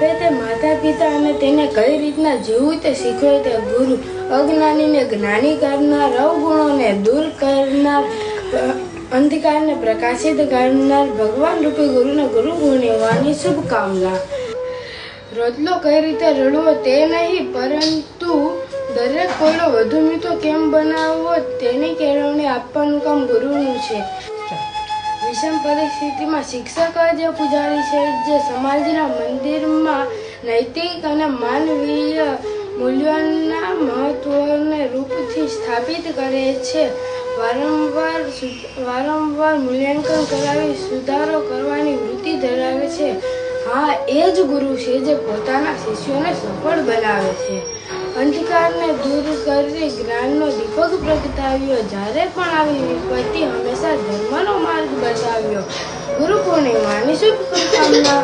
આપે તે માતા પિતા અને તેને કઈ રીતના જીવવું તે શીખવે તે ગુરુ. અજ્ઞાનીને જ્ઞાની કરનાર, અવગુણોને દૂર કરનાર, અંધકારને પ્રકાશિત કરનાર ભગવાન રૂપી ગુરુને ગુરુ પૂર્ણિમાની શુભકામના. રોટલો કઈ રીતે રડવો તે નહીં, પરંતુ દરેક કોયડો વધુ મીઠો કેમ બનાવવો તેની કેળવણી આપવાનું કામ ગુરુનું છે. વિષમ પરિસ્થિતિમાં શિક્ષક જ પૂજારી છે જે સમાજના મંદિરમાં નૈતિક અને માનવીય મૂલ્યોના મહત્વને રૂપથી સ્થાપિત કરે છે. વારંવાર મૂલ્યાંકન કરાવી સુધારો કરવાની વૃત્તિ ધરાવે છે. હા, એ જ ગુરુ છે જે પોતાના શિષ્યોને સફળ બનાવે છે. અંધકારને દૂર કરી જ્ઞાનનો દીપક પ્રગટાવ્યો. જ્યારે પણ આવી વિપત્તિ હંમેશા ધર્મનો માર્ગ બતાવ્યો. ગુરુ પૂર્ણિમાની શુભકામના.